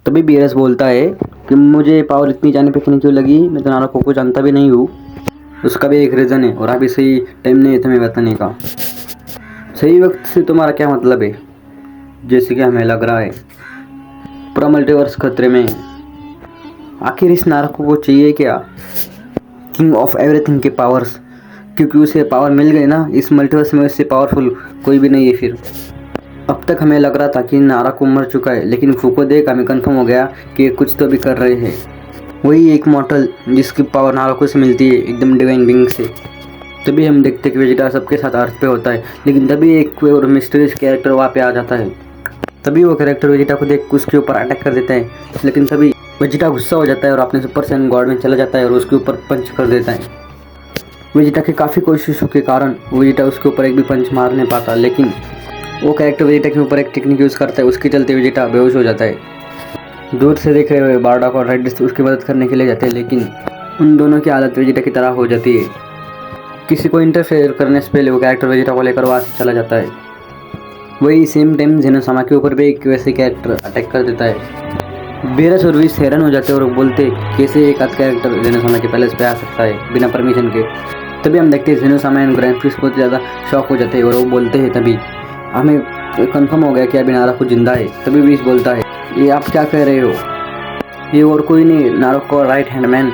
तभी बीएरएस बोलता है कि मुझे पावर इतनी जाने पे क्यों लगी, मैं तो नाराको को जानता भी नहीं हूँ। उसका भी एक रीज़न है और अभी सही टाइम नहीं है तुम्हें बताने का। सही वक्त से तुम्हारा क्या मतलब है? जैसे कि हमें लग रहा है पूरा मल्टीवर्स खतरे में है। आखिर इस नाराको को चाहिए क्या? किंग ऑफ एवरीथिंग के पावर्स, क्योंकि उसे पावर मिल गई ना, इस मल्टीवर्स में उससे पावरफुल कोई भी नहीं है। फिर अब तक हमें लग रहा था कि नाराको मर चुका है, लेकिन फूको देख हमें कंफर्म हो गया कि ये कुछ तो भी कर रहे हैं। वही एक मॉर्टल जिसकी पावर नाराको से मिलती है, एकदम डिवाइन बीइंग से। तभी हम देखते कि वेजिटा सबके साथ अर्थ पे होता है, लेकिन तभी एक और मिस्टीरियस कैरेक्टर वहाँ पे आ जाता है। तभी वो कैरेक्टर वेजिटा को देख उसके ऊपर अटैक कर देता है, लेकिन तभी वेजिटा गुस्सा हो जाता है और अपने सुपर सैयन गॉड में चला जाता है और उसके ऊपर पंच कर देता है। वेजिटा की काफ़ी कोशिशों के कारण वेजिटा उसके ऊपर एक भी पंच मार नहीं पाता, लेकिन वो कैरेक्टर वेजिटा के ऊपर एक टेक्निक यूज़ करता है, उसके चलते वेजिटा बेहोश हो जाता है। दूर से देख रहे हुए बारडॉक और रेडिस उसकी मदद करने के लिए जाते हैं, लेकिन उन दोनों की हालत वेजिटा की तरह हो जाती है। किसी को इंटरफेयर करने से पहले वो कैरेक्टर वेजिटा को लेकर वहाँ से चला जाता है। वही सेम टाइम जेनोसामा के ऊपर भी एक वैसे कैरेक्टर अटैक कर देता है। बीएरएस और विश हैरान हो जाते हैं और बोलते कैसे एक आध कैरेक्टर जेनोसामा के पैलेस पे आ सकता है बिना परमिशन के। तभी हम देखते हैं जेनोसामा एंड ग्रैंड प्रिस्ट बहुत ज़्यादा शॉक हो जाते हैं और वो बोलते हैं तभी हमें कंफर्म हो गया कि अभी नाराको जिंदा है। तभी विश बोलता है ये आप क्या कह रहे हो, ये और कोई नहीं नाराको राइट हैंड मैन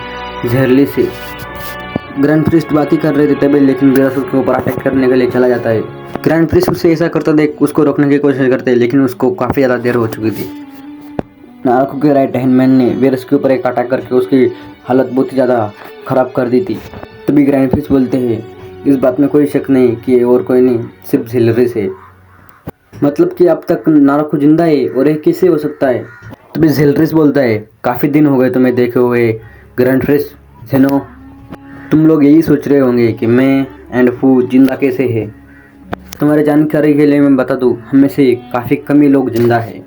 जेरली से। ग्रैंड प्रिस्ट बात ही कर रहे थे तभी, लेकिन बीएरएस उसके ऊपर अटैक करने के लिए चला जाता है। ग्रैंड प्रिस्ट उसे ऐसा करता देख उसको रोकने की कोशिश करते हैं, लेकिन उसको काफ़ी ज़्यादा देर हो चुकी थी। नाराको के राइट हैंड मैन ने बीएरएस के ऊपर एक अटैक करके उसकी हालत बहुत ही ज़्यादा ख़राब कर दी थी। तभी ग्रैंड प्रिस्ट बोलते हैं इस बात में कोई शक नहीं कि और कोई नहीं सिर्फ झिलरिस है, मतलब कि अब तक नाराको जिंदा है और ये कैसे हो सकता है। तभी झिलरिस बोलता है काफ़ी दिन हो गए तुम्हें देखे हुए ग्रैंड प्रिस्ट जेनो, तुम लोग यही सोच रहे होंगे कि मैं एंड फू जिंदा कैसे है। तुम्हारी जानकारी के लिए मैं बता दूं, हम में से काफ़ी कम ही लोग जिंदा है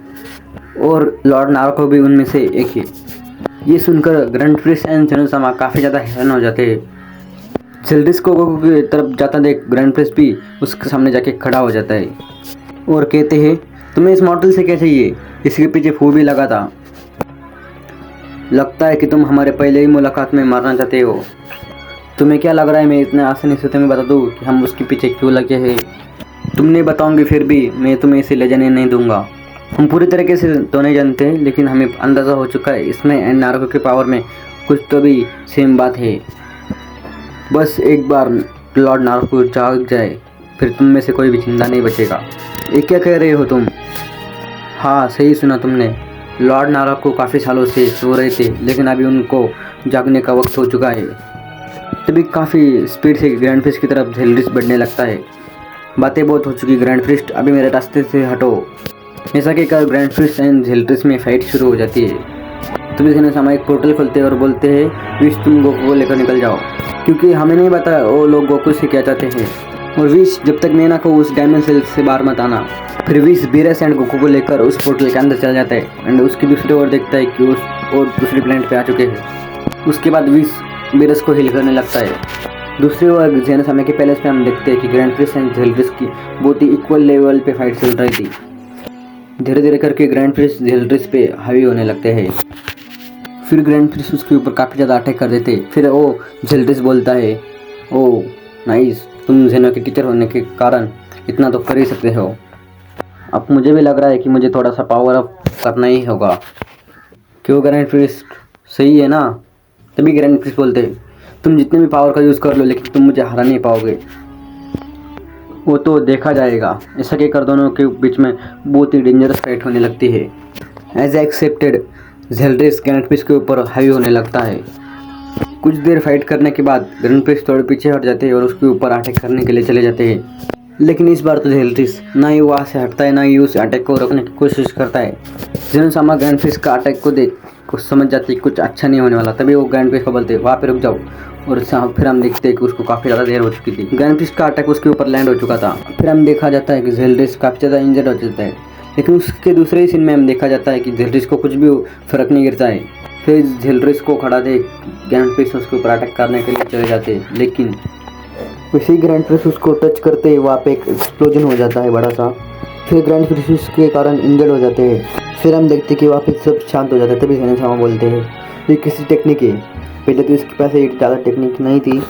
और लॉर्ड नाराको भी उनमें से एक है। ये सुनकर ग्रैंड प्रिस्ट एंड जेनोसामा काफ़ी ज़्यादा हैरान हो जाते हैं। जेल्डिस को गोकू की तरफ जाता देख ग्रैंड प्रिस्ट भी उसके सामने जाके खड़ा हो जाता है और कहते हैं तुम्हें इस मॉडल से क्या चाहिए, इसके पीछे फू भी लगा था। लगता है कि तुम हमारे पहले ही मुलाकात में मारना चाहते हो। तुम्हें क्या लग रहा है मैं इतने आसानी से तुम्हें बता दूँ कि हम उसके पीछे क्यों लगे हैं? तुम नहीं बताओगे फिर भी मैं तुम्हें इसे ले जाने नहीं दूंगा। हम पूरी तरीके से तो नहीं जानते, लेकिन हमें अंदाज़ा हो चुका है इसमें एंड नाराको के पावर में कुछ तो भी सेम बात है। बस एक बार लॉर्ड नाराको जाग जाए फिर तुम में से कोई भी जिंदा नहीं बचेगा। ये क्या कह रहे हो तुम? हाँ सही सुना तुमने, लॉर्ड नाराको काफ़ी सालों से सो रहे थे, लेकिन अभी उनको जागने का वक्त हो चुका है। तभी काफ़ी स्पीड से ग्रैंड प्रिस्ट की तरफ जेल्डिस बढ़ने लगता है। बातें बहुत हो चुकी ग्रैंड प्रिस्ट, अभी मेरे रास्ते से हटो। ऐसा कहकर ग्रैंड प्रिस्ट एंड जेल्डिस में फाइट शुरू हो जाती है। तभी जेनोसामा एक पोर्टल खोलते हैं और बोलते हैं विश तुम गोकू को लेकर निकल जाओ, क्योंकि हमें नहीं पता वो लोग गोकू से क्या चाहते हैं। और विश जब तक नैना को उस डायमंड सेल से बाहर मत आना। फिर विश बीएरएस एंड गोकू को लेकर उस पोर्टल के अंदर चला जाता है एंड उसकी दूसरी ओर देखता है कि उस और दूसरी प्लेनेट पे आ चुके हैं। उसके बाद विश बीएरएस को हिल करने लगता है। दूसरी ओर जेनोसामा के पैलेस पे हम देखते हैं कि ग्रैंड प्रिस्ट एंड जेल्डिस की बहुत ही इक्वल लेवल पे फाइट चल रही थी। धीरे धीरे करके ग्रैंड प्रिस्ट जेल्डिस पे हावी होने लगते हैं। फिर ग्रैंड प्रिस्ट उसके ऊपर काफ़ी ज़्यादा अटैक कर देते। फिर वो जेल्डिस बोलता है ओ नाइस, तुम जेनो के टीचर होने के कारण इतना तो कर ही सकते हो। अब मुझे भी लग रहा है कि मुझे थोड़ा सा पावर अप करना ही होगा। क्यों ग्रैंड प्रिस्ट, सही है ना? तभी ग्रैंड प्रिस्ट बोलते हैं तुम जितने भी पावर का यूज़ कर लो, लेकिन तुम मुझे हरा नहीं पाओगे। वो तो देखा जाएगा। ऐसा कहकर दोनों के बीच में बहुत ही डेंजरस फाइट होने लगती है। एज एक्सेप्टेड जेल्डिस ग्रैंड प्रिस्ट के ऊपर हावी होने लगता है। कुछ देर फाइट करने के बाद ग्रैंड प्रिस्ट थोड़े पीछे हट जाते हैं और उसके ऊपर अटैक करने के लिए चले जाते हैं, लेकिन इस बार तो जेल्डिस ना ही वहाँ से हटता है ना ही उस अटैक को रोकने की कोशिश करता है। जेनोसामा ग्रैंड प्रिस्ट का अटैक को देख कुछ समझ जाती है कुछ अच्छा नहीं होने वाला। तभी वो ग्रैंड प्रिस्ट को बोलते हैं वहाँ पे रुक जाओ, और फिर हम देखते हैं कि उसको काफ़ी ज़्यादा देर हो चुकी थी। ग्रैंड प्रिस्ट का अटैक उसके ऊपर लैंड हो चुका था। फिर हम देखा जाता है कि जेल्डिस काफ़ी ज़्यादा इंजर्ड हो जाता है, लेकिन उसके दूसरे ही सीन में हम देखा जाता है कि जेल्डिस को कुछ भी फर्क नहीं गिरता है। फिर जेल्डिस को खड़ा देख ग्रैंड प्रिस्ट उसके ऊपर अटैक करने के लिए चले जाते हैं, लेकिन उसी ग्रैंड प्रिस्ट उसको टच करते ही वहाँ पे एक एक्सप्लोजन हो जाता है बड़ा सा। फिर ग्रैंड फिश के कारण इंजर्ड हो जाते हैं। फिर हम देखते हैं कि वापस सब शांत हो जाता है। तभी जेनेसामा बोलते हैं ये किसी टेक्निक है, पहले तो इसके पास एक ज़्यादा टेक्निक नहीं थी,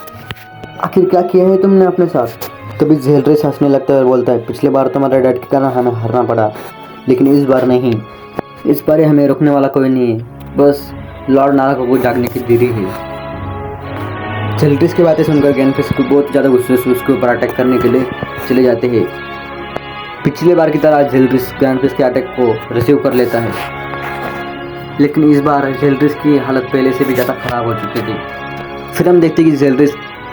आखिर क्या किया है तुमने अपने साथ। तभी जेलरिस हंसने लगता है और बोलता है पिछले बार तुम्हारे डैड के कारण हमें हारना पड़ा, लेकिन इस बार नहीं, इस बार हमें रोकने वाला कोई नहीं है, बस लॉर्ड नाराको को जागने की देरी है। जेलरिस की बातें सुनकर ग्रैंडफिश को बहुत ज़्यादा गुस्से से उसके ऊपर अटैक करने के लिए चले जाते हैं। पिछले बार की तरह जेलरिस ग्रैंडफिश के अटैक को रिसीव कर लेता है, लेकिन इस बार जेलरिस की हालत पहले से भी ज़्यादा ख़राब हो चुकी थी। फिर हम देखते हैं कि जेलरिस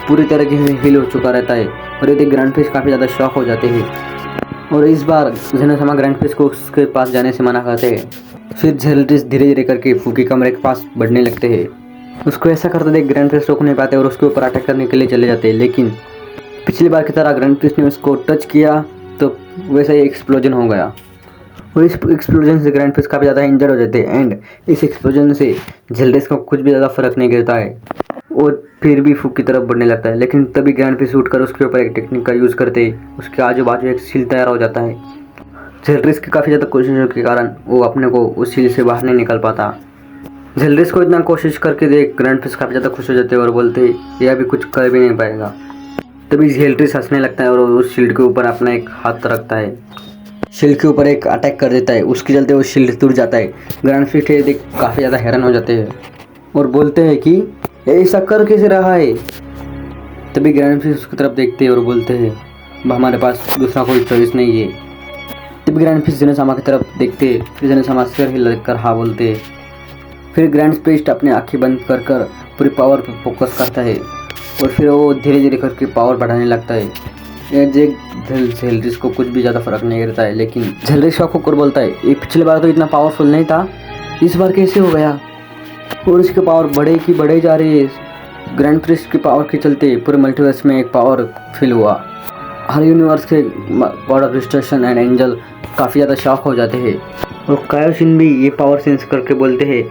पूरी तरह से हील हो चुका रहता है और ये देख ग्रैंडफिश काफ़ी ज़्यादा शॉक हो जाते हैं और इस बार जेनेसामा ग्रैंडफिश को उसके पास जाने से मना करते हैं। फिर जेलरिस धीरे धीरे करके फू के कमरे के पास बढ़ने लगते हैं। उसको ऐसा करते देख ग्रैंडफिश रोक नहीं पाते और उसके ऊपर अटैक करने के लिए चले जाते हैं, लेकिन पिछली बार की तरह ग्रैंडफिश ने उसको टच किया तो वैसा ही एक्सप्लोजन हो गया और इस एक्सप्लोजन से ग्रैंडफिश काफ़ी ज़्यादा इंजर्ड हो जाते हैं एंड इस एक्सप्लोजन से जेलरिस को कुछ भी ज़्यादा फर्क नहीं गिरता है और फिर भी फूक की तरफ बढ़ने लगता है। लेकिन तभी ग्रैंडफिश उठकर उसके ऊपर एक टेक्निक का यूज़ करते उसके आजू बाजू एक सील तैयार हो जाता है। जेलरिस की काफ़ी ज़्यादा कोशिशों के कारण वो अपने को उस सील से बाहर नहीं निकल पाता। जेलरिस को इतना कोशिश करके देख ग्रैंडफिश काफ़ी ज़्यादा खुश हो जाते हैं और बोलते ये अभी कुछ कर भी नहीं पाएगा। तभी जेलरिस हंसने लगता है और उस शील्ड के ऊपर अपना एक हाथ रखता है, शील्ड के ऊपर एक अटैक कर देता है, उसके चलते वो शील्ड टूट जाता है। ग्रैंडफिश देख काफ़ी ज़्यादा हैरान हो जाते हैं और बोलते हैं कि ऐसा कर कैसे रहा है। तभी ग्रैंडफिश उसकी तरफ देखते हैं और बोलते हैं हमारे पास दूसरा कोई चॉइस नहीं है। तभी ग्रैंडफिश जेनेसामा की तरफ देखते हैं, फिर जेनेसामा सिर हिला कर हाँ बोलते हैं। फिर ग्रैंडफिश अपनी आँखें बंद कर कर पूरी पावर पर फोकस करता है और फिर वो धीरे धीरे करके पावर बढ़ाने लगता है। जेलरिस को कुछ भी ज़्यादा फर्क नहीं गिरता है, लेकिन जेलरिस शॉक होकर बोलता है ये पिछले बार तो इतना पावरफुल नहीं था, इस बार कैसे हो गया। और इसके पावर बढ़े जा रही है। ग्रैंडफिश की पावर के चलते पूरे मल्टीवर्स में एक पावर फील हुआ। हर यूनिवर्स के God of destruction and angel काफ़ी ज़्यादा शॉक हो जाते हैं और कायोशिन भी ये पावर सेंस करके बोलते हैं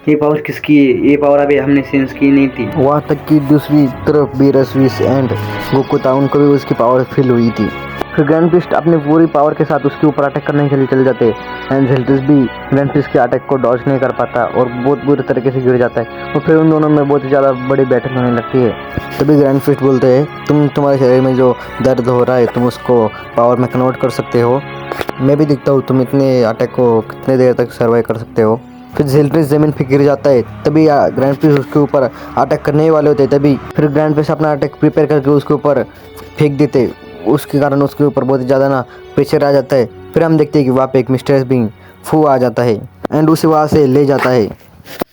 ये पावर किसकी है, ये पावर अभी हमने सेंस की नहीं थी। वहाँ तक कि दूसरी तरफ बीरसविस एंड गोकुता उनको भी उसकी पावर फील हुई थी। फिर ग्रैंडफिश अपने पूरी पावर के साथ उसके ऊपर अटैक करने के लिए चले जाते हैं एंड जेलरिस भी ग्रैंडफिश के अटैक को डॉज नहीं कर पाता और बहुत बुरी तरीके से गिर जाता है और फिर उन दोनों में बहुत ज़्यादा बड़ी बैटल होने लगती है। तभी ग्रैंडफिश बोलते हैं तुम्हारे शरीर में जो दर्द हो रहा है तुम उसको पावर में कन्वर्ट कर सकते हो, मैं भी दिखता हूँ तुम इतने अटैक को कितने देर तक सर्वाइव कर सकते हो। फिर जेलरिस ज़मीन पे गिर जाता है, तभी ग्रैंडफिश उसके ऊपर अटैक करने वाले होते हैं। तभी फिर ग्रैंडफिश अपना अटैक प्रिपेयर करके उसके ऊपर फेंक देते, उसके कारण उसके ऊपर बहुत ज़्यादा ना प्रेशर आ जाता है। फिर हम देखते हैं कि वहाँ पे एक मिस्टीरियस बीइंग फू आ जाता है एंड उसे वहाँ से ले जाता है।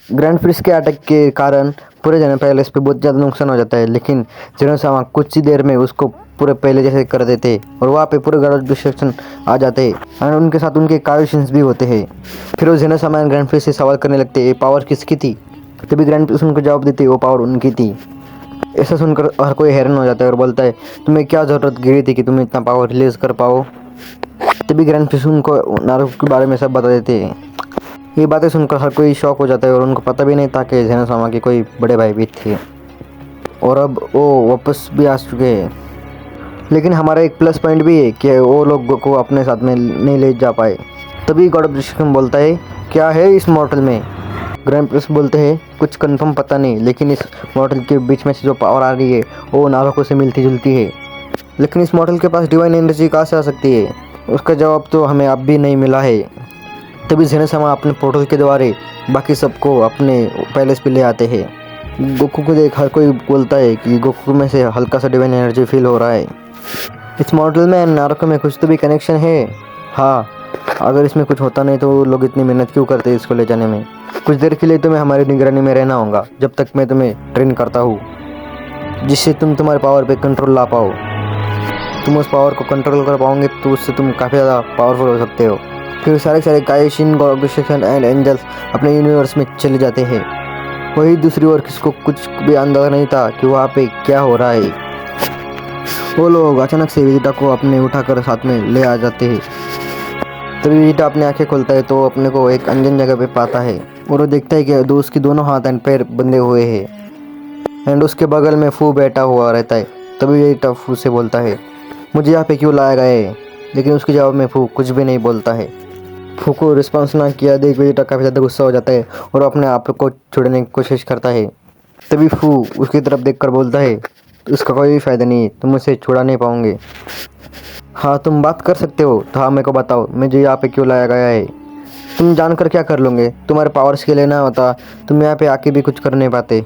ग्रैंडफिश के अटैक के कारण पूरे जन पैलेस पे बहुत ज़्यादा नुकसान हो जाता है, लेकिन जेनेसामा कुछ ही देर में उसको पूरे पहले जैसे कर देते हैं और वहाँ पे पूरे गॉड ऑफ डिस्ट्रक्शन आ जाते हैं और उनके साथ उनके कायोशिन्स भी होते हैं। फिर वो जेनेसामा ग्रैंडफिश से सवाल करने लगते हैं ये पावर किसकी थी। तभी ग्रैंडफिश उनको जवाब देते हैं वो पावर उनकी थी। ऐसा सुनकर हर कोई हैरान हो जाता है और बोलता है तुम्हें क्या ज़रूरत गिरी थी कि तुम इतना पावर रिलीज़ कर पाओ। तभी ग्रैंडफिश उनको नारुतो के बारे में सब बता देते हैं। ये बातें सुनकर हर कोई शॉक हो जाता है और उनको पता भी नहीं था कि जेनेसामा के कोई बड़े भाई भी थे और अब वो वापस भी आ चुके हैं। लेकिन हमारा एक प्लस पॉइंट भी है कि वो लोग को अपने साथ में नहीं ले जा पाए। तभी गॉड ऑफ डिस्ट्रक्शन बोलता है क्या है इस मॉडल में। ग्रैंडफिश बोलते हैं कुछ कंफर्म पता नहीं, लेकिन इस मॉडल के बीच में से जो पावर आ रही है वो नारुतो से मिलती जुलती है, लेकिन इस मॉडल के पास डिवाइन एनर्जी कहाँ से आ सकती है, उसका जवाब तो हमें अब भी नहीं मिला है। तभी जेनेसामा अपने पोर्टल के द्वारा बाकी सबको अपने पैलेस पे ले आते हैं। गोकू को देख हर कोई बोलता है कि गोकू में से हल्का सा डिवाइन एनर्जी फील हो रहा है। इस मॉडल में नारुतो में कुछ तो भी कनेक्शन है। हाँ, अगर इसमें कुछ होता नहीं तो लोग इतनी मेहनत क्यों करते इसको ले जाने में। कुछ देर के लिए तुम्हें हमारी निगरानी में रहना होगा जब तक मैं तुम्हें ट्रेन करता हूँ, जिससे तुम तुम्हारे पावर पे कंट्रोल ला पाओ। तुम उस पावर को कंट्रोल कर पाओगे तो उससे तुम काफ़ी ज़्यादा पावरफुल हो सकते हो। फिर सारे Kaioshin god of destruction and angels अपने यूनिवर्स में चले जाते हैं। वही दूसरी ओर किसको कुछ भी अंदाजा नहीं था कि वहाँ पे क्या हो रहा है। वो लोग अचानक से विजिटा को अपने उठाकर साथ में ले आ जाते हैं। तभी विजिटा अपनी आंखें खोलता है तो अपने को एक अनजान जगह पे पाता है और वो देखता है कि उसकी दोनों हाथ एंड पैर बंधे हुए हैं एंड उसके बगल में फू बैठा हुआ रहता है। तभी विजिटा फू से बोलता है मुझे यहाँ पे क्यों लाया गया है, लेकिन उसके जवाब में फू कुछ भी नहीं बोलता है। फू को रिस्पॉन्स ना किया देख वेजिटा काफ़ी ज़्यादा गुस्सा हो जाता है और अपने आप को छुड़ाने की कोशिश करता है। तभी फू उसकी तरफ देखकर बोलता है, इसका कोई फ़ायदा नहीं, तुम उसे छुड़ा नहीं पाओगे। हाँ तुम बात कर सकते हो, तो हाँ मेरे को बताओ मुझे यहाँ पे क्यों लाया गया है। तुम जानकर क्या कर लोगे, तुम्हारे पावर्स के लिए ना होता तुम यहाँ पे आके भी कुछ कर नहीं पाते।